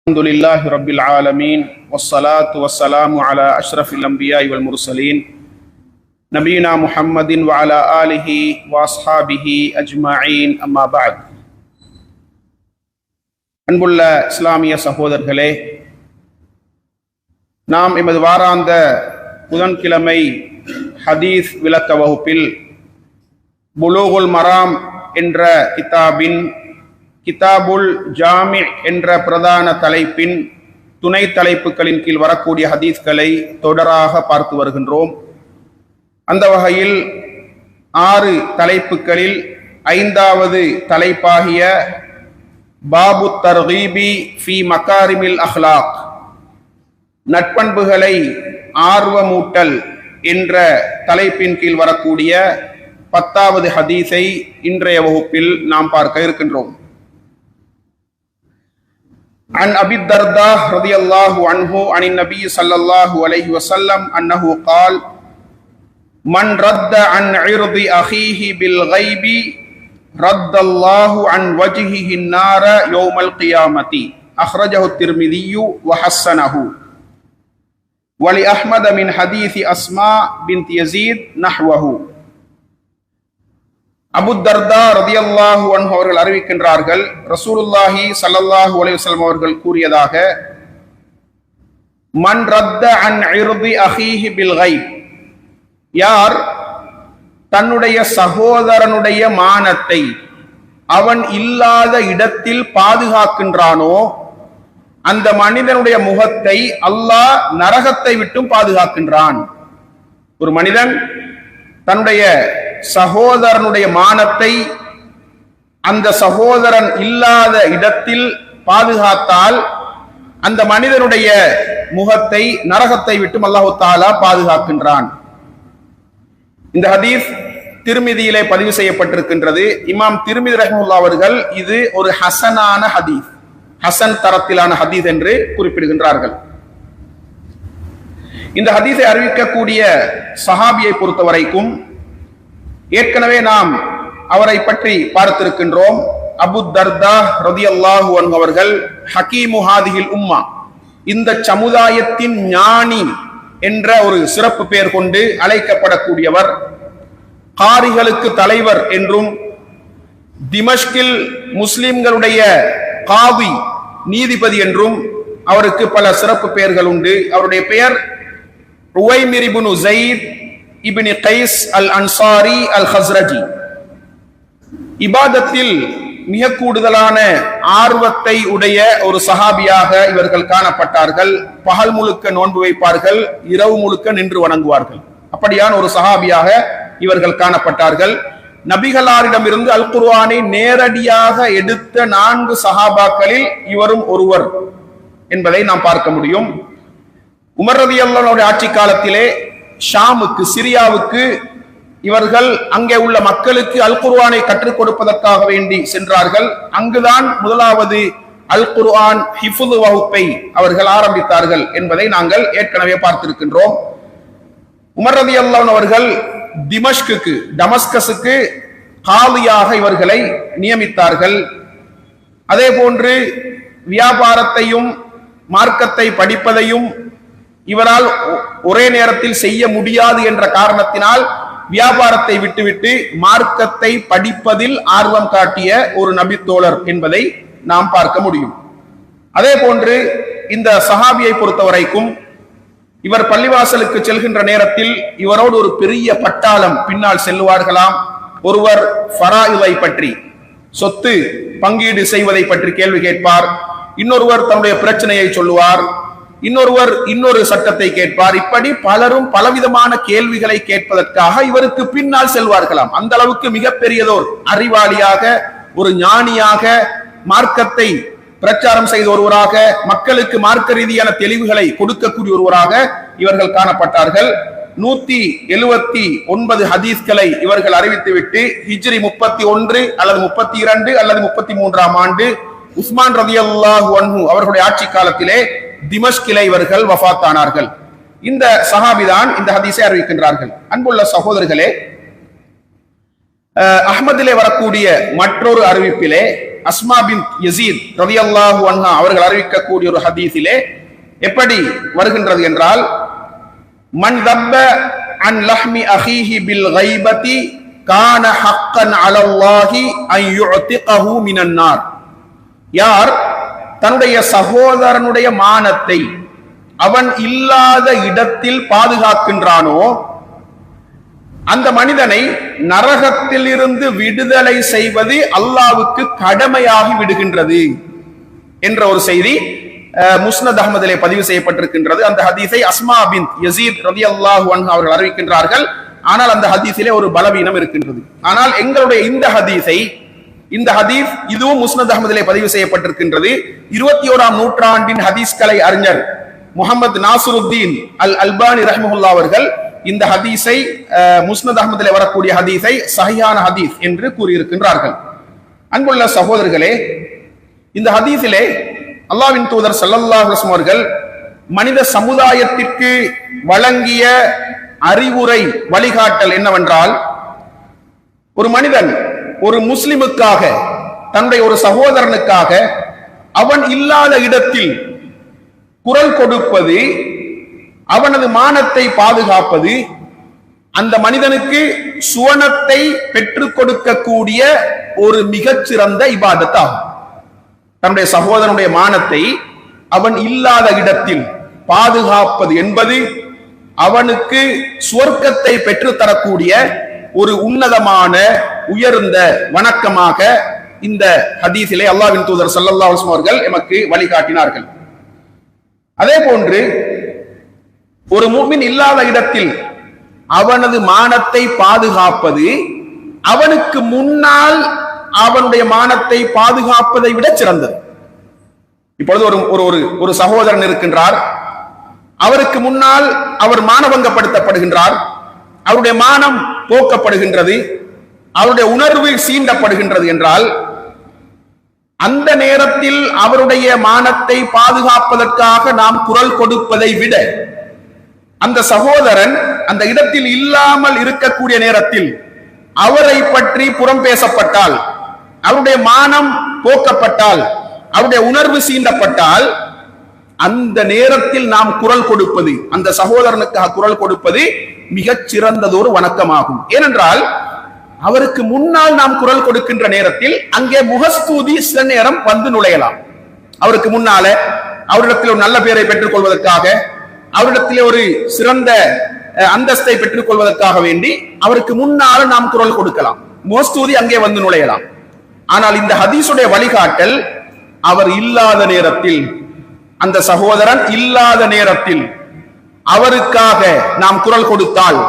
الحمد لله رب العالمين والصلاة والسلام على أشرف الأنبياء والمرسلين نبينا محمد وعلى آله وأصحابه أجمعين أما بعد. அன்புள்ள இஸ்லாமிய சகோதரர்களே, நாம் எமது வாராந்த புதன்கிழமை ஹதீஸ் விளக்க வகுப்பில் புலூகுல் மராம் என்ற கிதாபின் கிதாபுல் ஜாமி என்ற பிரதான தலைப்பின் துணை தலைப்புகளின் கீழ் வரக்கூடிய ஹதீஸ்களை தொடராக பார்த்து வருகின்றோம். அந்த வகையில் 6 தலைப்புகளில் 5வது தலைப்பாகிய பாபு தர்கீபி ஃபி மகாரிமில் அஹ்லாக், நட்பண்புகளை ஆர்வமூட்டல் என்ற தலைப்பின் கீழ் வரக்கூடிய 10வது ஹதீஸை இன்றைய வகுப்பில் நாம் பார்க்க இருக்கின்றோம். عن أبي الدرداء رضي الله عنه عن النبي صلى الله عليه وسلم أنه قال: من رد عن عرض أخيه بالغيب رد الله عن وجهه النار يوم القيامة. أخرجه الترمذي وحسنه. ولأحمد من حديث أسماء بنت يزيد نحوه. அபு தர்தா ரதியல்லாஹு அன்ஹு அவர்கள் அறிவிக்கின்றார்கள், ரசூலுல்லாஹி ஸல்லல்லாஹு அலைஹி வஸல்லம் அவர்கள் கூறியதாக, மன் ரத்த அன் இர்தி அஹீஹி பில் கைப், யார் தன்னுடைய சகோதரனுடைய மானத்தை அவன் இல்லாத இடத்தில் பாதுகாக்கின்றானோ அந்த மனிதனுடைய முகத்தை அல்லாஹ் நரகத்தை விட்டும் பாதுகாக்கின்றான். ஒரு மனிதன் தன்னுடைய சகோதரனுடைய மானத்தை அந்த சகோதரன் இல்லாத இடத்தில் பாதுகாத்தால் அந்த மனிதனுடைய முகத்தை நரகத்தை விட்டும் அல்லாஹ் தஆலா பாதுகாக்கின்றான். இந்த ஹதீஸ் திர்மிதியிலே பதிவு செய்யப்பட்டிருக்கின்றது. இமாம் திர்மிதி ரஹ்மத்துல்லாஹி அவர்கள் இது ஒரு ஹசனான ஹதீஸ், ஹசன் தரத்திலான ஹதீஸ் என்று குறிப்பிடுகின்றார்கள். இந்த ஹதீஸை அறிவிக்கக்கூடிய சஹாபியை பொறுத்தவரைக்கும் ஏற்கனவே நாம் அவரை பற்றி பார்த்திருக்கின்றோம். அபு தர்தா ரதியல்லாஹு அன்ஹு அவர்கள் ஹகீமு ஹாதிஹில் உம்மா, இந்த சமுதாயத்தின் ஞானி என்ற ஒரு சிறப்பு பெயர் கொண்டு அழைக்கப்படக்கூடியவர். காரிகளுக்கு தலைவர் என்றும், திமஷ்கில் முஸ்லிம்களுடைய காவி நீதிபதி என்றும் அவருக்கு பல சிறப்பு பெயர்கள் உண்டு. அவருடைய பெயர் உவைமிர் இப்னு ஸைத் இப்னு கைஸ் அல் அன்சாரி அல் ஹஸ்ரஜி. இபாதத்தில் மிக கூடுதலான ஆர்வத்தை உடைய ஒரு சஹாபியாக இவர்கள் காணப்பட்டார்கள். பகல் முழுக்க நோன்பு வைப்பார்கள், இரவு முழுக்க நின்று வணங்குவார்கள். அப்படியான ஒரு சஹாபியாக இவர்கள் காணப்பட்டார்கள். நபிகளாரிடமிருந்து அல் குர்ஆனை நேரடியாக எடுத்த 4 சஹாபாக்களில் இவரும் ஒருவர் என்பதை நாம் பார்க்க முடியும். உமர் ரலியல்லாஹு அன்ஹு ஆட்சி காலத்திலே ஷாமுக்கு, சிரியாவுக்கு இவர்கள் அங்கே உள்ள மக்களுக்கு அல் குர்ஆனை கற்றுக் கொடுப்பதற்காக வேண்டி சென்றார்கள். அங்குதான் முதலாவது அல் குர்ஆன் ஹிஃபுல் வகுப்பை அவர்கள் ஆரம்பித்தார்கள் என்பதை நாங்கள் ஏற்கனவே பார்த்திருக்கின்றோம். உமர் ரலியல்லாஹு அன்ஹு அவர்கள் திமஷ்குக்கு, டமஸ்கஸுக்கு காலியாக இவர்களை நியமித்தார்கள். அதே போன்று வியாபாரத்தையும் மார்க்கத்தை படிப்பதையும் இவரால் ஒரே நேரத்தில் செய்ய முடியாது என்ற காரணத்தினால் வியாபாரத்தை விட்டுவிட்டு மார்க்கத்தை படிப்பதில் ஆர்வம் காட்டிய ஒரு நபித்தோழர் என்பதை நாம் பார்க்க முடியும். அதே போன்று இந்த சஹாபியை பொறுத்தவரைக்கும் இவர் பள்ளிவாசலுக்கு செல்கின்ற நேரத்தில் இவரோடு ஒரு பெரிய பட்டாளம் பின்னால் செல்லுவார்களாம். ஒருவர் ஃபராயிலை பற்றி, சொத்து பங்கீடு செய்வதை பற்றி கேள்வி கேட்பார். இன்னொருவர் தன்னுடைய பிரச்சனையை சொல்லுவார். இன்னொருவர் இன்னொரு சட்டத்தை கேட்பார். இப்படி பலரும் பலவிதமான கேள்விகளை கேட்பதற்காக இவருக்கு பின்னால் செல்வார்களாம். அந்த அளவுக்கு மிகப்பெரியதோர் அறிவாளியாக, ஒரு ஞானியாக, மார்க்கத்தை பிரச்சாரம் செய்த ஒருவராக, மக்களுக்கு மார்க்க ரீதியான தெளிவுகளை கொடுக்கக்கூடிய ஒருவராக இவர்கள் காணப்பட்டார்கள். 179 ஹதீஸ்களை இவர்கள் அறிவித்துவிட்டு ஹிஜ்ரி 31 அல்லது 32 அல்லது 33ஆம் ஆண்டு உஸ்மான் ரலியல்லாஹு அன்ஹு அவர்களுடைய ஆட்சி காலத்திலே திமஷ்கிலே இவர்கள் வஃபாத்தானார்கள். இந்த சஹாபிதான் இந்த ஹதீஸை அறிவிக்கின்றார்கள். அன்புள்ள சகோதரர்களே, அஹ்மதிலே வரக்கூடிய மற்றொரு அறிவிப்பிலே அஸ்மா பின் யஸீத் ரலியல்லாஹு அன்ஹா அவர்கள் அறிவிக்கக்கூடிய ஒரு ஹதீஸிலே எப்படி வருகின்றது என்றால், மன் தப்ப அன் லஹ்மி அஹீஹி பில் கைபதி கான ஹக்கன் அலல்லாஹி அன் யுஅதிகஹு மினன் நார். யார் தன்னுடைய சகோதரனுடைய மானத்தை அவன் இல்லாத இடத்தில் பாதுகாக்கின்றானோ அந்த மனிதனை நரகத்தில் இருந்து விடுதலை செய்வது அல்லாஹ்வுக்கு கடமையாகி விடுகின்றது என்ற ஒரு செய்தி முஸ்னத் அஹ்மதிலே பதிவு செய்யப்பட்டிருக்கின்றது. அந்த ஹதீஸை அஸ்மா பின் யஸீத் ரலியல்லாஹு அன்ஹா அவர்கள் அறிவிக்கின்றார்கள். ஆனால் அந்த ஹதீஸிலே ஒரு பலவீனம் இருக்கின்றது. ஆனால் எங்களுடைய இந்த ஹதீஸ் இதுவும் முஸ்னத் அஹ்மதிலே பதிவு செய்யப்பட்டிருக்கின்றது. 21ஆம் நூற்றாண்டின் ஹதீஸ்கலை அறிஞர் முஹம்மது நாசிருத்தீன் அல் அல்பானி ரஹ்மஹுல்லாஹ் அவர்கள் இந்த ஹதீஸை முஸ்னத் அஹ்மதிலே வரக்கூடிய ஹதீஸை சஹீஹான ஹதீஸ் என்று கூறியிருக்கின்றார்கள். அன்புள்ள சகோதரர்களே, இந்த ஹதீஸிலே அல்லாஹ்வின் தூதர் ஸல்லல்லாஹு அலைஹி வஸல்லம் அவர்கள் மனித சமுதாயத்திற்கு வழங்கிய அறிவுரை வழிகாட்டல் என்னவென்றால், ஒரு மனிதன் ஒரு முஸ்லிமுக்காக தன்னுடைய ஒரு சகோதரனுக்காக அவன் இல்லாத இடத்தில் குரல் கொடுப்பது, அவனது மானத்தை பாதுகாப்பது அந்த மனிதனுக்கு சுவனத்தை பெற்றுக் கொடுக்கக்கூடிய ஒரு மிகச்சிறந்த இபாதத் ஆகும். தன்னுடைய சகோதரனுடைய மானத்தை அவன் இல்லாத இடத்தில் பாதுகாப்பது என்பது அவனுக்கு சுவர்க்கத்தை பெற்றுத்தரக்கூடிய ஒரு உன்னதமான உயர்ந்த வணக்கமாக இந்த ஹதீஸிலே அல்லாஹ்வின் தூதர் ஸல்லல்லாஹு அலைஹி வஸல்லம் அவர்கள் எமக்கு வழிகாட்டினார்கள். அதே போன்று ஒரு முஃமின் இல்லாத இடத்தில் அவனது மானத்தை பாதுகாப்பது அவனுக்கு முன்னால் அவனுடைய மானத்தை பாதுகாப்பதை விட சிறந்தது. இப்பொழுது ஒரு சகோதரன் இருக்கின்றார், அவருக்கு முன்னால் அவர் மானபங்கப்படுத்தப்படுகின்றார், அவருடைய மானம் போக்கப்படுகின்றது, அவருடைய உணர்வு சீண்டப்படுகின்றது என்றால் அந்த நேரத்தில் அவருடைய மானத்தை பாதுகாப்பதற்காக நாம் குரல் கொடுப்பதை விட அந்த சகோதரன் அந்த இடத்தில் இல்லாமல் இருக்கக்கூடிய நேரத்தில் அவரை பற்றி புறம் பேசப்பட்டால், அவருடைய மானம் போக்கப்பட்டால், அவருடைய உணர்வு சீண்டப்பட்டால் அந்த நேரத்தில் நாம் குரல் கொடுப்பது, அந்த சகோதரனுக்காக குரல் கொடுப்பது மிகச் சிறந்ததொரு வணக்கமாகும். ஏனென்றால் அவருக்கு முன்னால் நாம் குரல் கொடுக்கின்ற நேரத்தில் அங்கே முகஸ்தூதி சில நேரம் வந்து நுழையலாம். அவருக்கு முன்னால அவரிடத்தில் ஒரு நல்ல பெயரை பெற்றுக் கொள்வதற்காக, அவரிடத்திலே ஒரு சிறந்த அந்தஸ்தை பெற்றுக் கொள்வதற்காக வேண்டி அவருக்கு முன்னால நாம் குரல் கொடுக்கலாம், முகஸ்தூதி அங்கே வந்து நுழையலாம். ஆனால் இந்த ஹதீஸுடைய வழிகாட்டல் அவர் இல்லாத நேரத்தில், அந்த சகோதரன் இல்லாத நேரத்தில் அவருக்காக நாம் குரல் கொடுத்தால்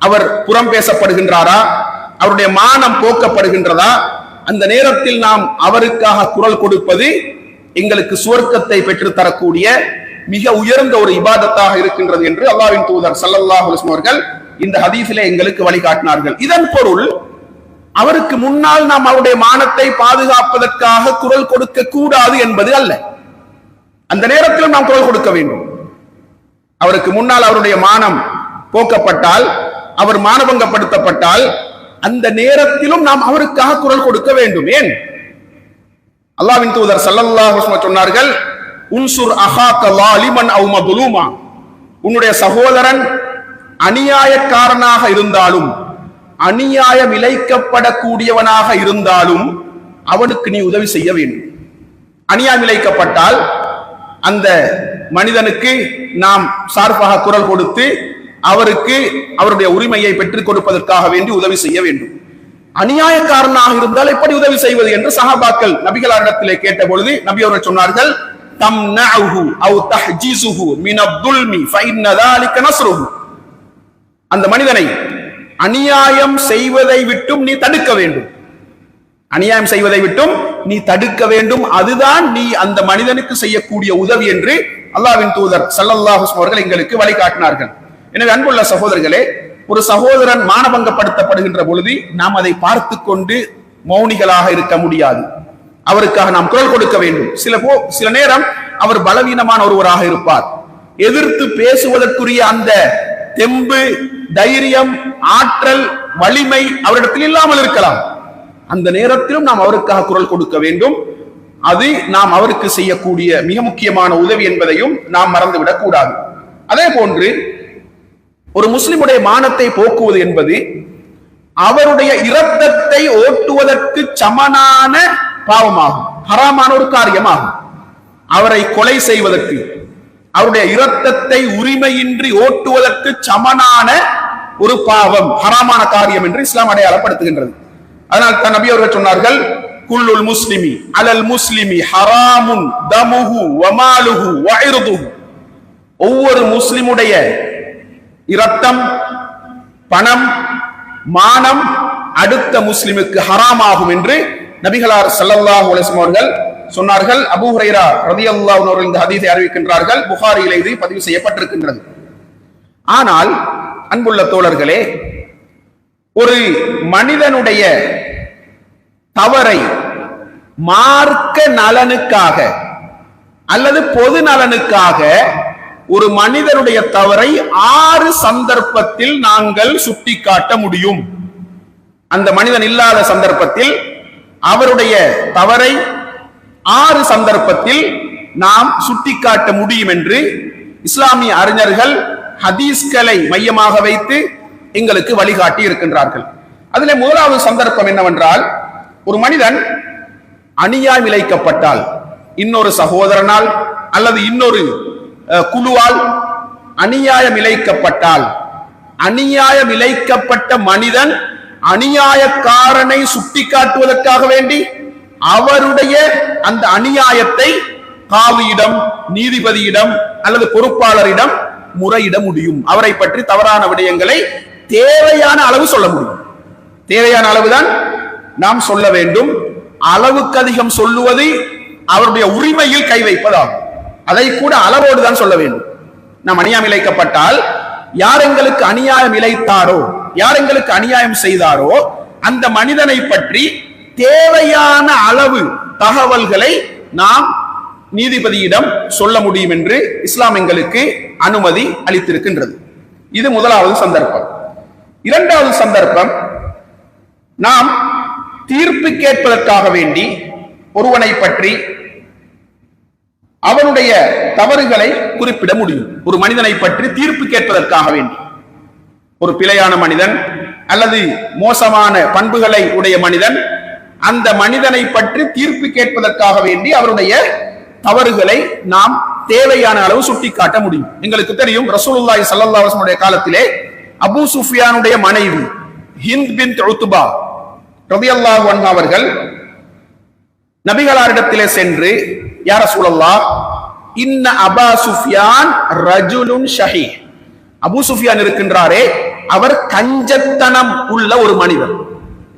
அவர் புறம் பேசப்படுகின்றாரா, அவருடைய மானம் போக்கப்படுகின்றதா, அந்த நேரத்தில் நாம் அவருக்காக குரல் கொடுப்பது எங்களுக்கு சுவர்க்கத்தை பெற்று தரக்கூடிய மிக உயர்ந்த ஒரு இபாதத்தாக இருக்கின்றது என்று அல்லாஹ்வின் தூதர் ஸல்லல்லாஹு அலைஹி வஸல்லம் அவர்கள் இந்த ஹதீஸிலே எங்களுக்கு வழிகாட்டினார்கள். இதன் பொருள் அவருக்கு முன்னால் நாம் அவருடைய மானத்தை பாதுகாப்பதற்காக குரல் கொடுக்க கூடாது என்பது அல்ல. அந்த நேரத்திலும் நாம் குரல் கொடுக்க வேண்டும். அவருக்கு முன்னால் அவருடைய மானம் போக்கப்பட்டால், அவர் மானபங்கப்படுத்தப்பட்டால் அந்த நேரத்திலும் நாம் அவருக்காக குரல் கொடுக்க வேண்டும். ஏன்? அல்லாஹ்வின் தூதர் ஸல்லல்லாஹு அலைஹி வஸல்லம் சொன்னார்கள், உன்சுர் அஹாக லாலிமன் அவ் மதுலூமா, உன்னுடைய சகோதரன் அநியாயக்காரனாக இருந்தாலும், அநியாயம் இழைக்கப்படக்கூடியவனாக இருந்தாலும் அவனுக்கு நீ உதவி செய்ய வேண்டும். அநியாயம் இழைக்கப்பட்டால் அந்த மனிதனுக்கு நாம் சார்பாக குரல் கொடுத்து அவருக்கு அவருடைய உரிமையை பெற்றுக் கொடுப்பதற்காக வேண்டி உதவி செய்ய வேண்டும். அநியாயக்காரனாக இருந்தால் எப்படி உதவி செய்வது என்று சஹாபாக்கள் நபிகளிடத்திலே கேட்ட பொழுது நபி அவர்கள் சொன்னார்கள், தம்னஉஹு அவ் தஹ்ஜிஸுஹு மினத் துல்மி ஃபஇன்ன ذلك நஸ்ருஹு, அந்த மனிதனை அநியாயம் செய்வதை விட்டும் நீ தடுக்க வேண்டும். அநியாயம் செய்வதை விட்டும் நீ தடுக்க வேண்டும், அதுதான் நீ அந்த மனிதனுக்கு செய்யக்கூடிய உதவி என்று அல்லாஹ்வின் தூதர் ஸல்லல்லாஹு அலைஹி வஸல்லம் அவர்கள் எங்களுக்கு வழிகாட்டினார்கள். எனவே அன்புள்ள சகோதரர்களே, ஒரு சகோதரன் மானபங்கப்படுத்தப்படுகின்ற பொழுது நாம் அதை பார்த்து கொண்டு மௌனிகளாக இருக்க முடியாது. அவருக்காக நாம் குரல் கொடுக்க வேண்டும். சில நேரம் அவர் பலவீனமான ஒருவராக இருப்பார். எதிர்த்து பேசுவதற்குரிய அந்த தெம்பு, தைரியம், ஆற்றல், வலிமை அவரிடத்தில் இல்லாமல் இருக்கலாம். அந்த நேரத்திலும் நாம் அவருக்காக குரல் கொடுக்க வேண்டும். அது நாம் அவருக்கு செய்யக்கூடிய மிக முக்கியமான உதவி என்பதையும் நாம் மறந்துவிடக் கூடாது. அதே போன்று ஒரு முஸ்லிமுடைய மானத்தை போக்குவது என்பது அவருடைய இரத்தத்தை ஓட்டுவதற்கு சமனான பாவமாகும், ஹராமான ஒரு காரியமாகும். அவரை கொலை செய்வதற்கு, அவருடைய இரத்தத்தை உரிமையின்றி ஓட்டுவதற்கு சமனான ஒரு பாவம், ஹராமான காரியம் என்று இஸ்லாம் அடையாளப்படுத்துகின்றது. அதனால் தான் நபி அவர்கள் சொன்னார்கள், குல்லுல் முஸ்லிமி அலல் முஸ்லிமி ஹராமுன் தமுஹு வமாலுஹு வஇர்துஹு. ஒவ்வொரு முஸ்லிமுடைய இரத்தம், பணம், மானம் அடுத்த முஸ்லிமுக்கு ஹராமாகும் என்று நபிகளார் ஸல்லல்லாஹு அலைஹி வஸல்லம் அவர்கள் சொன்னார்கள். அபூ ஹுரைரா ரலியல்லாஹு அன்ஹு இந்த ஹதீஸை அறிவிக்கின்றார்கள். புகாரியிலே இது பதிவு செய்யப்பட்டிருக்கின்றது. ஆனால் அன்புள்ள தோழர்களே, ஒரு மனிதனுடைய தவறை மார்க்க நலனுக்காக அல்லது பொது நலனுக்காக ஒரு மனிதனுடைய தவறை 6 சந்தர்ப்பத்தில் நாங்கள் சுட்டிக்காட்ட முடியும். அந்த மனிதன் இல்லாத சந்தர்ப்பத்தில் அவருடைய தவறை 6 சந்தர்ப்பத்தில் நாம் சுட்டிக்காட்ட முடியும் என்று இஸ்லாமிய அறிஞர்கள் ஹதீஸ்களை மையமாக வைத்து எங்களுக்கு வழிகாட்டி இருக்கின்றார்கள். அதிலே முதலாவது சந்தர்ப்பம் என்னவென்றால், ஒரு மனிதன் அநியாயம் இழைக்கப்பட்டால், இன்னொரு சகோதரனால் அல்லது இன்னொரு குழுவால் அநியாயம் இழைக்கப்பட்டால், அநியாயம் இழைக்கப்பட்ட மனிதன் அநியாயக்காரனை சுட்டிக்காட்டுவதற்காக வேண்டி அவருடைய அந்த அநியாயத்தை காவியிடம், நீதிபதியிடம் அல்லது பொறுப்பாளரிடம் முறையிட முடியும். அவரை பற்றி தவறான விடயங்களை தேவையான அளவு சொல்ல முடியும். தேவையான அளவுதான் நாம் சொல்ல வேண்டும். அளவுக்கு அதிகம் சொல்லுவது அவருடைய உரிமையில் கை வைப்பதாகும். அதை கூட அளவோடு தான் சொல்ல வேண்டும். நாம் அநியாயம் இழைக்கப்பட்டால், யார் எங்களுக்கு அநியாயம் இழைத்தாரோ, யார் எங்களுக்கு அநியாயம் செய்தாரோ அந்த மனிதனை பற்றி தேவையான அளவு தகவல்களை நாம் நீதிபதியிடம் சொல்ல முடியும் என்று இஸ்லாம் எங்களுக்கு அனுமதி அளித்திருக்கின்றது. இது முதலாவது சந்தர்ப்பம். இரண்டாவது சந்தர்ப்பம், நாம் தீர்ப்பு கேட்பதற்காக வேண்டி ஒருவனை பற்றி அவனுடைய தவறுகளை குறிப்பிட முடியும். ஒரு மனிதனை பற்றி தீர்ப்பு கேட்பதற்காக வேண்டி, ஒரு பிழையான மனிதன் அல்லது மோசமான பண்புகளை உடைய மனிதன், அந்த மனிதனை பற்றி தீர்ப்பு கேட்பதற்காக வேண்டி அவருடைய தவறுகளை நாம் தேவையான அளவு சுட்டிக்காட்ட முடியும். எங்களுக்கு தெரியும், ரசூலுல்லாஹி ஸல்லல்லாஹு அலைஹி வஸல்லம் காலத்திலே அபூ சுஃபியானுடைய மனைவி ஹிந்த் பின்த் உத்பா ரலியல்லாஹு அன்ஹா அவர்கள் நபிகளாரிடத்திலே சென்று, யா ரசூலல்லாஹ், இன்ன அபா சுஃபியான் ரஜுலுன் ஷஹீஹ். அபூ சுஃபியான் இருக்கின்றாரே, அவர் கஞ்சத்தனம் உள்ள ஒரு மனிதர்,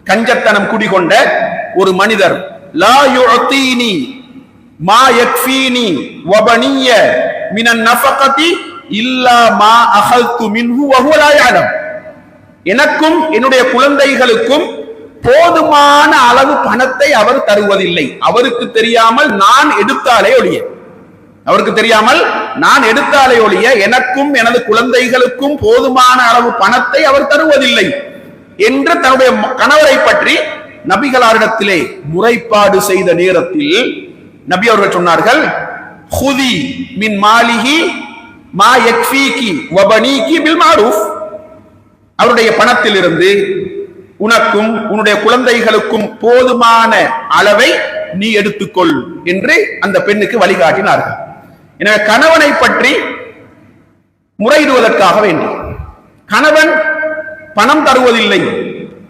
கஞ்சத்தனம் குடிகொண்ட ஒரு மனிதர். லா யுஅதீனி மா யக்ஃபீனி வ பனிய மினன் நஃபகதி இல்லா மா அஹல்து மின்ஹு வ ஹுவ லா யஅலம். எனக்கும் என்னுடைய குழந்தைகளுக்கும் போதுமான அளவு பணத்தை அவர் தருவதில்லை. அவருக்கு தெரியாமல் நான் எடுத்தாலே ஒழிய, அவருக்கு தெரியாமல் நான் எடுத்தாலே ஒழிய எனக்கும் எனது குழந்தைகளுக்கும் போதுமான அளவு பணத்தை அவர் தருவதில்லை என்று தன்னுடைய கணவரை பற்றி நபிகளாரிடத்திலே முறைப்பாடு செய்த நேரத்தில் நபி அவர்கள் சொன்னார்கள், ஹுதி மின் மாலிஹி மா யக்ஃபீகி வ பனீகி பில் மஅரூஃப். அவருடைய பணத்தில் இருந்து உனக்கும் உன்னுடைய குழந்தைகளுக்கும் போதுமான அளவை நீ எடுத்துக்கொள் என்று அந்த பெண்ணுக்கு வழிகாட்டினார்கள். எனவே கணவனை பற்றி முறையிடுவதற்காக வேண்டி, கணவன் பணம் தருவதில்லை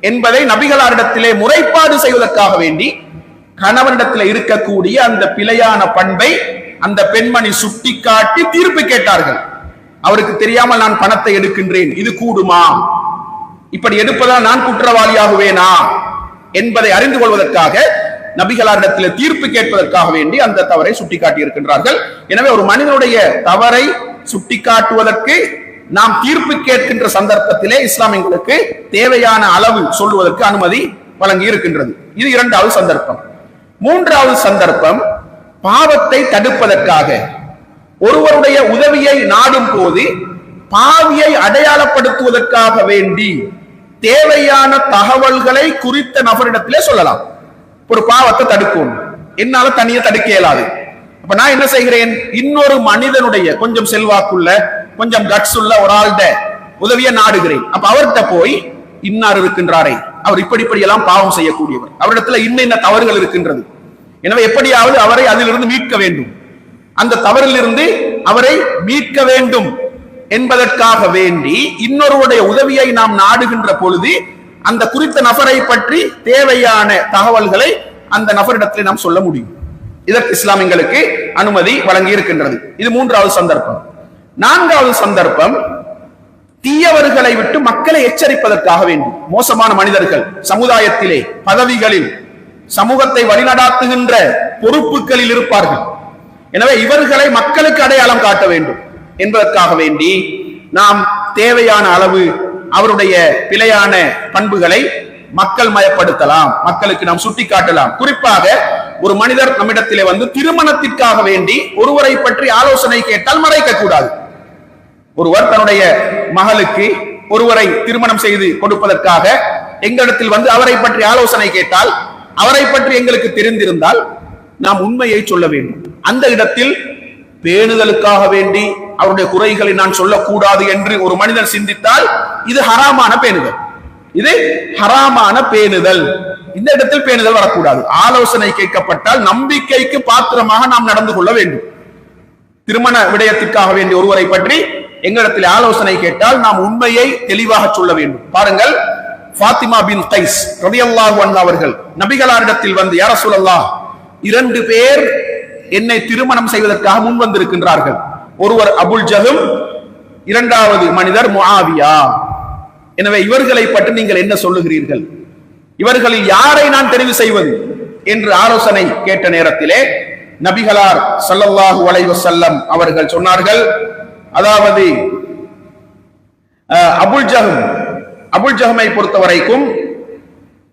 என்பதை நபிகளாரிடத்திலே முறைப்பாடு செய்வதற்காக வேண்டி கணவனிடத்தில் இருக்கக்கூடிய அந்த பிழையான பண்பை அந்த பெண்மணி சுட்டிக்காட்டி தீர்ப்பு கேட்டார்கள். அவருக்கு தெரியாமல் நான் பணத்தை எடுக்கின்றேன், இது கூடுமா, இப்படி எடுப்பதால் நான் குற்றவாளியாகுவேனா என்பதை அறிந்து கொள்வதற்காக நபிகளாரிடத்தில் தீர்ப்பு கேட்பதற்காக வேண்டி அந்த தவறை சுட்டிக்காட்டி இருக்கின்றார்கள். எனவே ஒரு மனிதனுடைய தவறை சுட்டிக்காட்டுவதற்கு நாம் தீர்ப்பு கேட்கின்ற சந்தர்ப்பத்திலே இஸ்லாம் எங்களுக்கு தேவையான அளவு சொல்லுவதற்கு அனுமதி வழங்கி இருக்கின்றது. இது இரண்டாவது சந்தர்ப்பம். மூன்றாவது சந்தர்ப்பம், பாவத்தை தடுப்பதற்காக ஒருவருடைய உதவியை நாடும் போது பாவியை அடையாளப்படுத்துவதற்காக வேண்டி தேவையான தகவல்களை குறித்த நபரிடத்திலே சொல்லலாம். ஒரு பாவத்தை தடுக்கும், என்னால தனியா தடுக்க இயலாது. அப்ப நான் என்ன செய்கிறேன், இன்னொரு மனிதனுடைய கொஞ்சம் செல்வாக்குள்ள கொஞ்சம் கட்ஸ் உள்ள ஒரு ஆள்கிட்ட உதவியை நாடுகிறேன். அப்ப அவர்கிட்ட போய், இன்னார் இருக்கின்றாரே, அவர் இப்படி எல்லாம் பாவம் செய்யக்கூடியவர், அவரிடத்துல இன்ன தவறுகள் இருக்கின்றது, எனவே எப்படியாவது அவரை அதிலிருந்து மீட்க வேண்டும், அந்த தவறிலிருந்து அவரை மீட்க வேண்டும் என்பதற்காக வேண்டி இன்னொருடைய உதவியை நாம் நாடுகின்ற பொழுது அந்த குறித்த நபரை பற்றி தேவையான தகவல்களை அந்த நபரிடத்தில் நாம் சொல்ல முடியும். இதற்கு இஸ்லாம் எங்களுக்கு அனுமதி வழங்கி இருக்கின்றது. இது மூன்றாவது சந்தர்ப்பம். நான்காவது சந்தர்ப்பம், தீயவர்களை விட்டு மக்களை எச்சரிப்பதற்காக வேண்டும். மோசமான மனிதர்கள் சமுதாயத்திலே பதவிகளில் சமூகத்தை வழிநடாத்துகின்ற பொறுப்புகளில் இருப்பார்கள். எனவே இவர்களை மக்களுக்கு அடையாளம் காட்ட வேண்டும் என்பதற்காக வேண்டி நாம் தேவையான அளவு அவருடைய பிழையான பண்புகளை மக்கள் மயப்படுத்தலாம், மக்களுக்கு நாம் சுட்டிக்காட்டலாம். குறிப்பாக ஒரு மனிதர் நம்மிடத்திலே வந்து திருமணத்திற்காக வேண்டி ஒருவரை பற்றி ஆலோசனை கேட்டால் மறைக்க கூடாது. ஒருவர் தன்னுடைய மகளுக்கு ஒருவரை திருமணம் செய்து கொடுப்பதற்காக எங்களிடத்தில் வந்து அவரை பற்றி ஆலோசனை கேட்டால், அவரை பற்றி எங்களுக்கு தெரிந்திருந்தால் நாம் உண்மையை சொல்ல வேண்டும். அந்த இடத்தில் பேணுதலுக்காக வேண்டி அவருடைய குறைகளை நான் சொல்லக்கூடாது என்று ஒரு மனிதன் சிந்தித்தால் இது ஹராமான பேணுதல், இது ஹராமான பேணுதல். இந்த இடத்தில் பேணுதல் வரக்கூடாது. ஆலோசனை கேட்கப்பட்டால் நம்பிக்கைக்கு பாத்திரமாக நாம் நடந்து கொள்ள வேண்டும். திருமண விடயத்திற்காக வேண்டிய ஒருவரை பற்றி எங்களிடத்தில் ஆலோசனை கேட்டால் நாம் உண்மையை தெளிவாக சொல்ல வேண்டும். பாருங்கள், ஃபாத்திமா பின் கைஸ் ரலியல்லாஹு அன்ஹா அவர்கள் நபிகளாரிடத்தில் வந்து, யா ரசூலல்லாஹ், 2 பேர் என்னை திருமணம் செய்வதற்காக முன் வந்திருக்கின்றார்கள். ஒருவர் அபுல் ஜஹம், இரண்டாவது மனிதர் முஆவியா. எனவே இவர்களை பற்றி நீங்கள் என்ன சொல்லுகிறீர்கள், இவர்களில் யாரை நான் தெரிவு செய்வது என்று ஆலோசனை கேட்ட நேரத்திலே நபிகளார் ஸல்லல்லாஹு அலைஹி வஸல்லம் அவர்கள் சொன்னார்கள், அதாவது அபுல் ஜஹமை பொறுத்தவரைக்கும்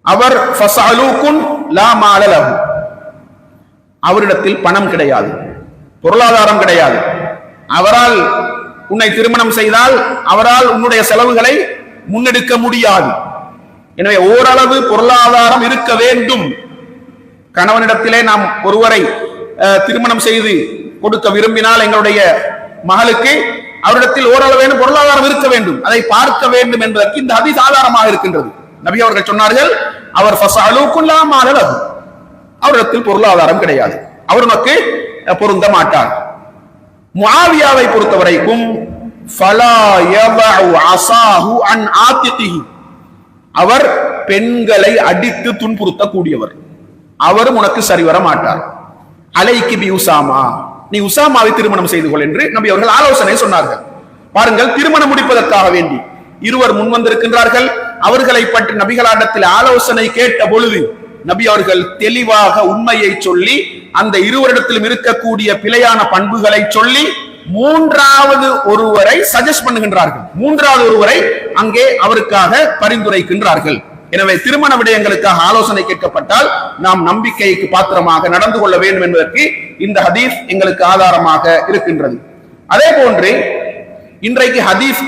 அவர் ஃபஸஅலூகுன் லா மால லஹு, அவரிடத்தில் பணம் கிடையாது, பொருளாதாரம் கிடையாது. அவரால் உன்னை திருமணம் செய்தால் அவரால் உன்னுடைய செலவுகளை முன்னெடுக்க முடியாது. எனவே ஓரளவு பொருளாதாரம் இருக்க வேண்டும். கணவனிடத்திலே நாம் ஒருவரை திருமணம் செய்து கொடுக்க விரும்பினால் எங்களுடைய மகளுக்கு அவரிடத்தில் ஓரளவு பொருளாதாரம் இருக்க வேண்டும், அதை பார்க்க வேண்டும் என்பதற்கு இந்த ஹதீஸ் ஆதாரமாக இருக்கின்றது. நபி அவர்கள் சொன்னார்கள், அவர் ஃபஸஅலூகுன் லா மால லஹு, அவரிடத்தில் பொருளாதாரம் கிடையாது, அவர் நமக்கு பொருந்த மாட்டார். முஆவியாவை பொறுத்தவரைக்கும் ஃபலா யதஉ அஸாஹு அன் ஆதிகிஹி, அவர் பெண்களை அடித்து துன்புறுத்தக்கூடியவர், அவரும் உனக்கு சரிவர மாட்டார். அலைக்கி பி உசாமா, நீ உசாமாவை திருமணம் செய்து கொள் என்று நபி அவர்கள் ஆலோசனை சொன்னார்கள். பாருங்கள், திருமணம் முடிப்பதற்காக வேண்டி இருவர் முன் வந்திருக்கின்றார்கள். அவர்களை பற்றி நபிகளாரிடத்தில் ஆலோசனை கேட்ட பொழுது நபி அவர்கள் தெளிவாக உண்மையை சொல்லி அந்த இருவரிடத்திலும் இருக்கக்கூடிய பிழையான பண்புகளை சொல்லி மூன்றாவது ஒருவரை சஜஸ்ட் பண்ணுகின்றார்கள், மூன்றாவது ஒருவரை அங்கே அவருக்காக பரிந்துரைக்கின்றார்கள். எனவே திருமண விடயங்களுக்காக ஆலோசனை கேட்கப்பட்டால் நாம் நம்பிக்கைக்கு பாத்திரமாக நடந்து கொள்ள வேண்டும் என்பதற்கு இந்த ஹதீஸ் எங்களுக்கு ஆதாரமாக இருக்கின்றது. அதே போன்று இன்றைக்கு ஹதீஸ்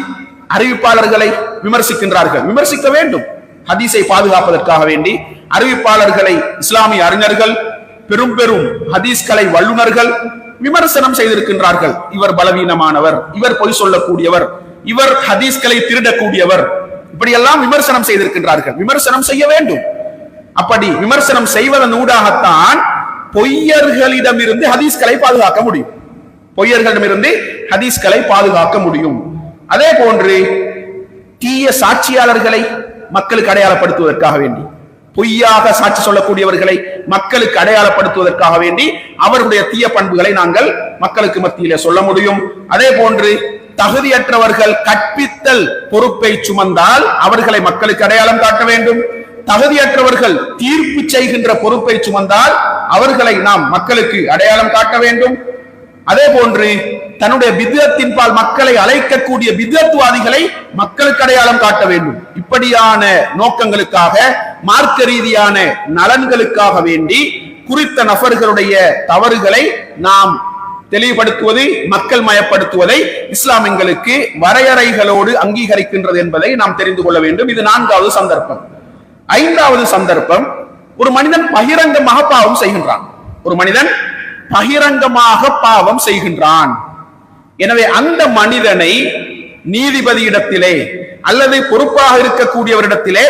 அறிவிப்பாளர்களை விமர்சிக்கின்றார்கள். விமர்சிக்க வேண்டும். ஹதீஸை பாதுகாப்பதற்காக வேண்டி அறிவிப்பாளர்களை இஸ்லாமிய அறிஞர்கள், பெரும் பெரும் ஹதீஸ்களை வல்லுநர்கள் விமர்சனம் செய்திருக்கின்றார்கள். இவர் பலவீனமானவர், இவர் பொய் சொல்லக்கூடியவர், இவர் ஹதீஸ்களை திருடக்கூடியவர், இப்படியெல்லாம் விமர்சனம் செய்திருக்கின்றார்கள். விமர்சனம் செய்ய வேண்டும். அப்படி விமர்சனம் செய்வதன் ஊடாகத்தான் பொய்யர்களிடமிருந்து ஹதீஸ்களை பாதுகாக்க முடியும், பொய்யர்களிடமிருந்து ஹதீஸ்களை பாதுகாக்க முடியும். அதே போன்று தீய சாட்சியாளர்களை மக்களுக்கு அடையாளப்படுத்துவதற்காக வேண்டி, பொய்யாக சாட்சி சொல்லக்கூடியவர்களை மக்களுக்கு அடையாளப்படுத்துவதற்காக வேண்டி அவருடைய தீய பண்புகளை நாங்கள் மக்களுக்கு மத்தியிலே சொல்ல முடியும். அதே போன்று தகுதியற்றவர்கள் கற்பித்தல் பொறுப்பை சுமந்தால் அவர்களை மக்களுக்கு அடையாளம் காட்ட வேண்டும். தகுதியற்றவர்கள் தீர்ப்பு செய்கின்ற பொறுப்பை சுமந்தால் அவர்களை நாம் மக்களுக்கு அடையாளம் காட்ட வேண்டும். அதே போன்று தன்னுடைய பித்அத்தின் பால் மக்களை அழைக்கக்கூடிய பித்அத்வாதிகளை மக்களுக்கு அடையாளம் காட்ட வேண்டும். இப்படியான நோக்கங்களுக்காக, மார்க்க ரீதியான நலன்களுக்காக வேண்டி குறித்த நபர்களுடைய தவறுகளை நாம் தெளிவுபடுத்துவது, மக்கள் மயப்படுத்துவதை இஸ்லாம் எங்களுக்கு வரையறைகளோடு அங்கீகரிக்கின்றது என்பதை நாம் தெரிந்து கொள்ள வேண்டும். இது 4வது சந்தர்ப்பம். 5வது சந்தர்ப்பம், ஒரு மனிதன் பகிரங்கமாக பாவம் செய்கின்றான். ஒரு மனிதன் பகிரங்கமாக பாவம் செய்கின்றான். எனவே அந்த மனிதனை நீதிபதியிடத்திலே அல்லது பொறுப்பாக இருக்கக்கூடியவரிடத்திலே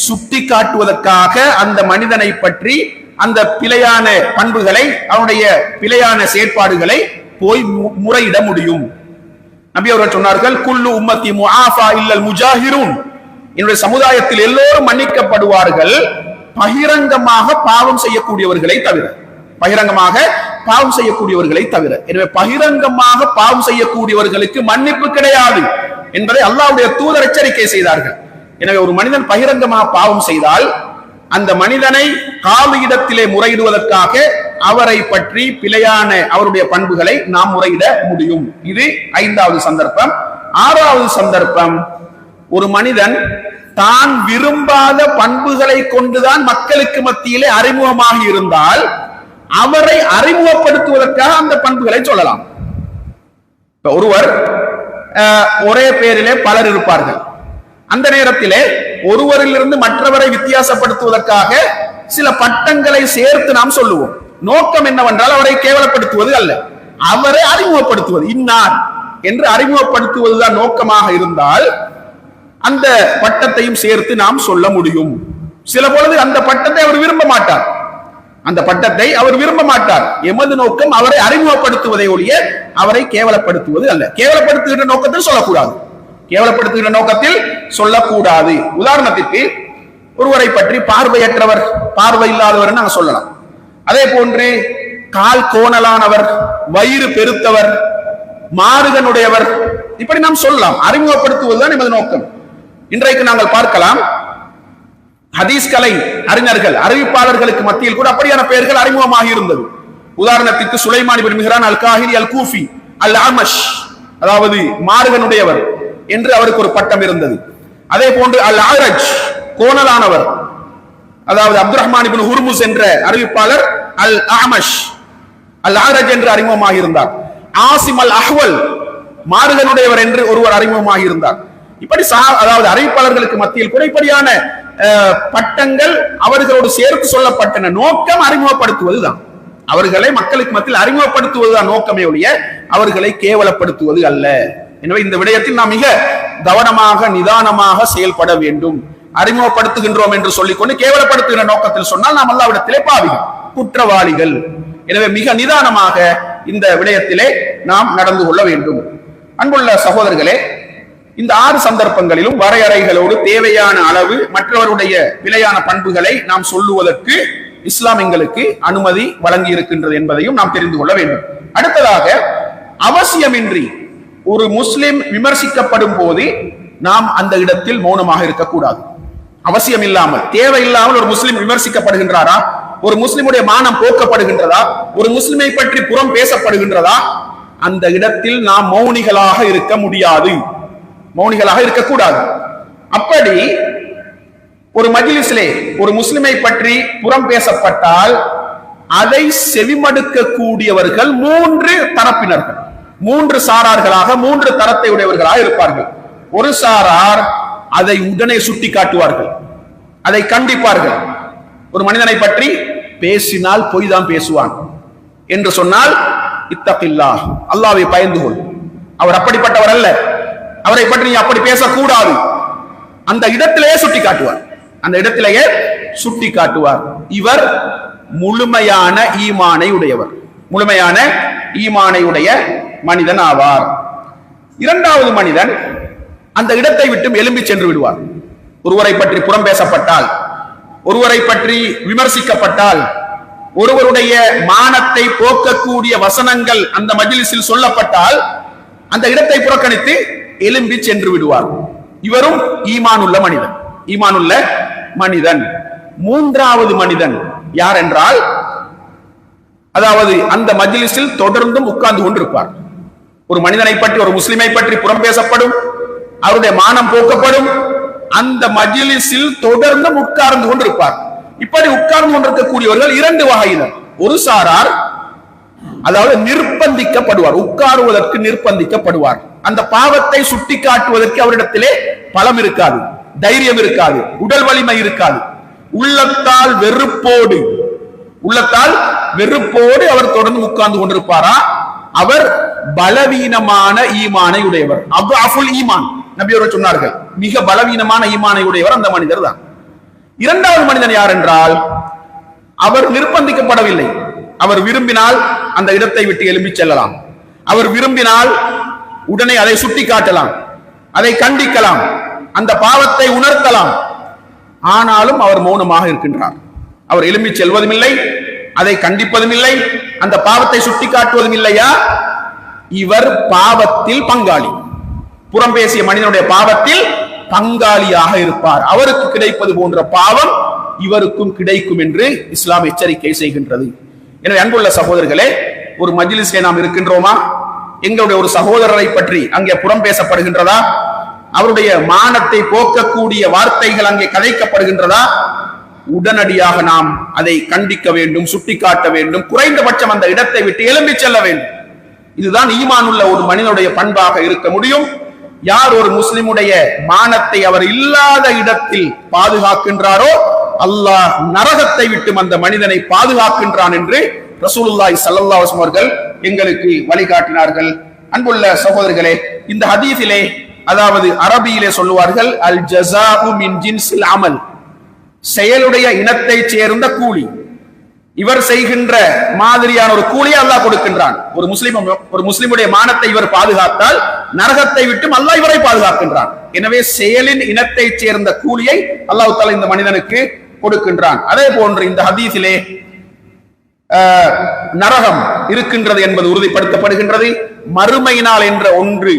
சுட்டி காட்டுவதற்காக அந்த மனிதனை பற்றி அந்த பிழையான பண்புகளை, அவனுடைய பிழையான செயற்பாடுகளை போய் முறையிட முடியும். நபி அவர்கள் சொன்னார்கள், குல்லு உம்மத்தி முஆஃபா இல்லல் முஜாஹிரூன், என்னுடைய சமுதாயத்தில் எல்லோரும் மன்னிக்கப்படுவார்கள் பகிரங்கமாக பாவம் செய்யக்கூடியவர்களை தவிர. பகிரங்கமாக பாவம் செய்யக்கூடியவர்களை தவிர. எனவே பகிரங்கமாக பாவம் செய்யக்கூடியவர்களுக்கு மன்னிப்பு கிடையாது என்பதை அல்லாஹ்வுடைய தூதர் எச்சரிக்கை செய்தார்கள். எனவே ஒரு மனிதன் பகிரங்கமாக பாவம் செய்தால் அந்த மனிதனை காலியிடத்திலே முறையிடுவதற்காக அவரை பற்றி பிழையான அவருடைய பண்புகளை நாம் முறையிட முடியும். இது 5வது சந்தர்ப்பம். 6வது சந்தர்ப்பம், ஒரு மனிதன் தான் விரும்பாத பண்புகளை கொண்டுதான் மக்களுக்கு மத்தியிலே அறிமுகமாக இருந்தால் அவரை அறிமுகப்படுத்துவதற்காக அந்த பண்புகளை சொல்லலாம். ஒருவர் ஒரே பேரிலே பலர் இருப்பார்கள். அந்த நேரத்திலே ஒருவரிலிருந்து மற்றவரை வித்தியாசப்படுத்துவதற்காக சில பட்டங்களை சேர்த்து நாம் சொல்லுவோம். நோக்கம் என்னவென்றால் அவரை கேவலப்படுத்துவது அல்ல, அவரை அறிமுகப்படுத்துவது. இன்னார் என்று அறிமுகப்படுத்துவதுதான் நோக்கமாக இருந்தால் அந்த பட்டத்தையும் சேர்த்து நாம் சொல்ல முடியும். சில பொழுது அந்த பட்டத்தை அவர் விரும்ப மாட்டார். அந்த பட்டத்தை அவர் விரும்ப மாட்டார். எமது நோக்கம் அவரை அறிமுகப்படுத்துவதை ஒழிய அவரை கேவலப்படுத்துவது அல்ல. கேவலப்படுத்துகின்ற நோக்கத்தில் சொல்லக்கூடாது. கேவலப்படுத்துகின்ற நோக்கத்தில் சொல்லக்கூடாது. உதாரணத்திற்கு ஒருவரை பற்றி பார்வையற்றவர், பார்வை இல்லாதவர் நாங்கள் சொல்லலாம். அதே போன்று கால் கோணலானவர், வயிறு பெருத்தவர், மாறுகனுடையவர், இப்படி நாம் சொல்லலாம். அறிமுகப்படுத்துவதுதான் எமது நோக்கம். இன்றைக்கு நாங்கள் பார்க்கலாம், ஹதீஸ் கலை அறிஞர்கள், அறிவிப்பாளர்களுக்கு மத்தியில் கூட அப்படியான பெயர்கள் அறிமுகமாக இருந்தது. உதாரணத்திற்கு சுலைமான் இப்னு மிஹ்ரான் அல் காஹிலி அல் கூஃபி அல் அமஷ், அதாவது மாறுகனுடையவர் என்று அவருக்கு ஒரு பட்டம் இருந்தது. அதே போன்று அல் ஆரஜ், கோணலானவர், அதாவது அப்துல் ரஹ்மான் இப்னு ஹுர்முஸ் என்ற அறிவிப்பாளர் அல் அமஷ் அல் ஆரஜ் என்று அறிமுகமாக இருந்தார். ஆசிம் அல் அஹ்வல், மாறுகனுடையவர் என்று ஒருவர் அறிமுகமாக இருந்தார். இப்படி அதாவது அறிவிப்பாளர்களுக்கு மத்தியில் கூட இப்படியான பட்டங்கள் அவர்களோடு சேர்த்து சொல்லப்பட்டன. நோக்கம் அறிமுகப்படுத்துவதுதான், அவர்களை மக்களுக்கு மத்தியில் அறிமுகப்படுத்துவதுதான் நோக்கமே ஒழிய அவர்களை கேவலப்படுத்துவது அல்ல. எனவே இந்த விடயத்தில் நாம் மிக கவனமாக நிதானமாக செயல்பட வேண்டும். அறிமுகப்படுத்துகின்றோம் என்று சொல்லிக்கொண்டு கேவலப்படுத்துகிற நோக்கத்தில் சொன்னால் நாம் அல்லாஹ்விடத்திலே பாவிகள், குற்றவாளிகள். எனவே மிக நிதானமாக இந்த விடயத்திலே நாம் நடந்து கொள்ள வேண்டும். அன்புள்ள சகோதரர்களே, இந்த 6 சந்தர்ப்பங்களிலும் வரையறைகளோடு தேவையான அளவு மற்றவருடைய பிழையான பண்புகளை நாம் சொல்லுவதற்கு இஸ்லாம் எங்களுக்கு அனுமதி வழங்கி இருக்கின்றது என்பதையும் நாம் தெரிந்து கொள்ள வேண்டும். அடுத்ததாக, அவசியமின்றி ஒரு முஸ்லிம் விமர்சிக்கப்படும் போது நாம் அந்த இடத்தில் மௌனமாக இருக்கக்கூடாது. அவசியம் இல்லாமல், தேவையில்லாமல் ஒரு முஸ்லிம் விமர்சிக்கப்படுகின்றாரா, ஒரு முஸ்லிமுடைய மானம் போக்கப்படுகின்றதா, ஒரு முஸ்லிமை பற்றி புறம் பேசப்படுகின்றதா, அந்த இடத்தில் நாம் மௌனிகளாக இருக்க முடியாது, மௌனிகளாக இருக்கக்கூடாது. அப்படி ஒரு மஜ்லிஸிலே ஒரு முஸ்லிமை பற்றி புறம் பேசப்பட்டால் அதை செவிமடுக்க கூடியவர்கள் 3 தரப்பினர்கள், 3 சாரார்களாக 3 தரத்தை உடையவர்களாக இருப்பார்கள். ஒரு சாரார் அதை உடனே சுட்டி காட்டுவார்கள், அதை கண்டிப்பார்கள். ஒரு மனிதனை பற்றி பேசினால் பொய் தான் பேசுவான் என்று சொன்னால் இத்தகில்லாஹ், அல்லாஹ்வை பயந்து கொள், அவர் அப்படிப்பட்டவர் அல்ல, அவரை பற்றி நீ அப்படி பேசக்கூடாது, அந்த இடத்திலேயே சுட்டி காட்டுவார், அந்த இடத்திலேயே சுட்டி காட்டுவார். இவர் முழுமையான ஈமானை உடையவர், முழுமையான ஈமானை உடைய மனிதன் ஆவார். 2வது மனிதன் அந்த இடத்தை விட்டு எழும்பி சென்று விடுவார். ஒருவரை பற்றி புறம் பேசப்பட்டால், ஒருவரை பற்றி விமர்சிக்கப்பட்டால், ஒருவருடைய மானத்தை போக்கக்கூடிய வசனங்கள் அந்த மஜ்லிஸில் சொல்லப்பட்டால் அந்த இடத்தை புறக்கணித்து எழும்பி சென்று விடுவார். இவரும் ஈமானுள்ள மனிதன், ஈமானுள்ள மனிதன். 3வது மனிதன் யார் என்றால், அதாவது அந்த மஜ்லிஸில் தொடர்ந்தும் உட்கார்ந்து கொண்டிருப்பார். ஒரு மனிதனை பற்றி, ஒரு முஸ்லிமை பற்றி புறம் பேசப்படும், அவருடைய மானம் போக்கப்படும், அந்த மஜ்லிஸில் தொடர்ந்தும் உட்கார்ந்து கொண்டிருப்பார். இப்படி உட்கார்ந்து கொண்டிருக்கக்கூடியவர்கள் 2 வகையினர். ஒரு சாரார் அதாவது நிர்பந்திக்கப்படுவார், உட்காருவதற்கு நிர்பந்திக்கப்படுவார். அந்த பாவத்தை சுட்டி காட்டுவதற்கு அவரிடத்திலே பலம் இருக்காது, தைரியம் இருக்காது, உடல் வலிமை இருக்காது. உள்ளத்தால் வெறுப்போடு அவர் தொடர்ந்து உட்கார்ந்து கொண்டிருப்பாரா? அவர் பலவீனமான ஈமானை உடையவர். அஃபுல் ஈமான் நபி அவர்கள் சொன்னார்கள், மிக பலவீனமான ஈமானை உடையவர் அந்த மனிதர் தான். இரண்டாவது மனிதன் யார் என்றால், அவர் நிர்பந்திக்கப்படவில்லை. அவர் விரும்பினால் அந்த இடத்தை விட்டு எழும்பி செல்லலாம். அவர் விரும்பினால் உடனே அதை சுட்டி காட்டலாம், அதை கண்டிக்கலாம், அந்த பாவத்தை உணர்த்தலாம். ஆனாலும் அவர் மௌனமாக இருக்கின்றார். அவர் எழும்பி செல்வதும் இல்லை, அதை கண்டிப்பதும் இல்லை, அந்த பாவத்தை சுட்டி காட்டுவதும் இல்லையா? இவர் பாவத்தில் பங்காளி, புறம் பேசிய மனிதனுடைய பாவத்தில் பங்காளியாக இருப்பார். அவருக்கு கிடைப்பது போன்ற பாவம் இவருக்கும் கிடைக்கும் என்று இஸ்லாம் எச்சரிக்கை செய்கின்றது. எனவே அன்புள்ள சகோதரர்களே, ஒரு மஜ்லிஸிலே நாம் இருக்கின்றோமா? எங்களுடைய ஒரு சகோதரரை பற்றி அங்கே புறம் பேசப்படுகின்றதா? அவருடைய மானத்தை போக்கக்கூடிய வார்த்தைகள் அங்கே கதைக்கப்படுகின்றதா? உடனடியாக நாம் அதை கண்டிக்க வேண்டும், சுட்டிக்காட்ட வேண்டும், குறைந்தபட்சம் அந்த இடத்தை விட்டு எழும்பி செல்ல வேண்டும். இதுதான் ஈமான் உள்ள ஒரு மனிதனுடைய பண்பாக இருக்க முடியும். யார் ஒரு முஸ்லிமுடைய மானத்தை அவர் இல்லாத இடத்தில் பாதுகாக்கின்றாரோ, அல்லாஹ் நரகத்தை விட்டு அந்த மனிதனை பாதுகாக்கின்றான் என்று ரசூலுல்லாஹி ஸல்லல்லாஹு அலைஹி வஸல்லம் அவர்கள் எங்களுக்கு வழிகாட்டினார்கள். அன்புள்ள சகோதரர்களே, இந்த ஹதீஸிலே, அதாவது அரபியிலே சொல்லுவார்கள், அல் ஜஸாஉ மின் ஜின்ஸில் அமல், செயலுடைய இனத்தை சேர்ந்த கூலி. இவர் செய்கின்ற மாதிரியான ஒரு கூலியை அல்லாஹ் கொடுக்கின்றான். ஒரு முஸ்லிமுடைய மானத்தை இவர் பாதுகாத்தால் நரகத்தை விட்டு அல்லாஹ் இவரை பாதுகாக்கின்றான். எனவே செயலின் இனத்தை சேர்ந்த கூலியை அல்லாஹ் தஆலா இந்த மனிதனுக்கு கொடுக்கின்றான். அதே போன்று இந்த ஹதீஸிலே நரகம் இருக்கின்றது என்பது உறுதிப்படுத்தப்படுகின்றது. மறுமை நாள் என்ற ஒன்று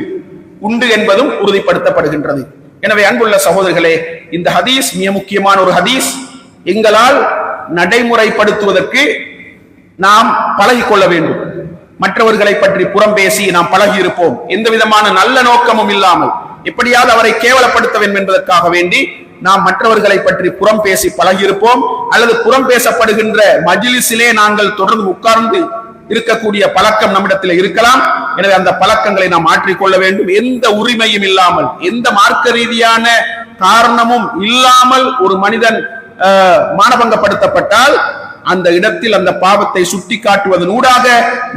உண்டு என்பதும் உறுதிப்படுத்தப்படுகின்றது. எனவே அன்புள்ள சகோதரர்களே, இந்த ஹதீஸ் மிக முக்கியமான ஒரு ஹதீஸ். எங்களால் நடைமுறைப்படுத்துவதற்கு நாம் பழகிக்கொள்ள வேண்டும். மற்றவர்களை பற்றி புறம் பேசி நாம் பழகி இருப்போம், எந்த விதமான நல்ல நோக்கமும் இல்லாமல், எப்படியாவது அவரை கேவலப்படுத்த வேண்டும் என்பதற்காக வேண்டி நாம் மற்றவர்களை பற்றி புறம் பேசி பழகியிருப்போம். அல்லது புறம் பேசப்படுகின்ற மஜ்லிஸிலே நாங்கள் தொடர்ந்து உட்கார்ந்து இருக்கக்கூடிய பழக்கம் நம்மிடத்தில் இருக்கலாம். எனவே அந்த பழக்கங்களை நாம் மாற்றிக்கொள்ள வேண்டும். எந்த உரிமையும் இல்லாமல், எந்த மார்க்க ரீதியான காரணமும் இல்லாமல் ஒரு மனிதன் மானபங்கப்படுத்தப்பட்டால் அந்த இடத்தில் அந்த பாவத்தை சுட்டி காட்டுவதன் ஊடாக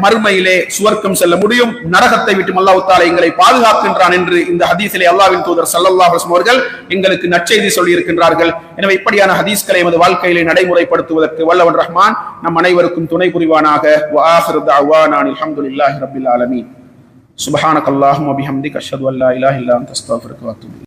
மறுமையிலே சுவர்க்கம் செல்ல முடியும். நரகத்தை விட்டு அல்லாஹ் தஆலா எங்களை பாதுகாக்கின்றான் என்று இந்த ஹதீஸிலே அல்லாஹ்வின் தூதர் ஸல்லல்லாஹு அலைஹி வஸல்லம் அவர்கள் எங்களுக்கு நற்செய்தி சொல்லி இருக்கின்றார்கள். எனவே இப்படியான ஹதீஸ்களை எமது வாழ்க்கையிலே நடைமுறைப்படுத்துவதற்கு வல்லவன் ரஹ்மான் நம் அனைவருக்கும் துணை புரிவானாக. வ ஆகிரு தஅவானா அல்ஹம்துலில்லாஹி ரப்பில் ஆலமீன். சுப்ஹானக்கல்லாஹும்ம வபிஹம்திக அஷ்ஹது அல்லா இலாஹா இல்லா அன்த அஸ்தக்ஃபிருக வ அத்தூபு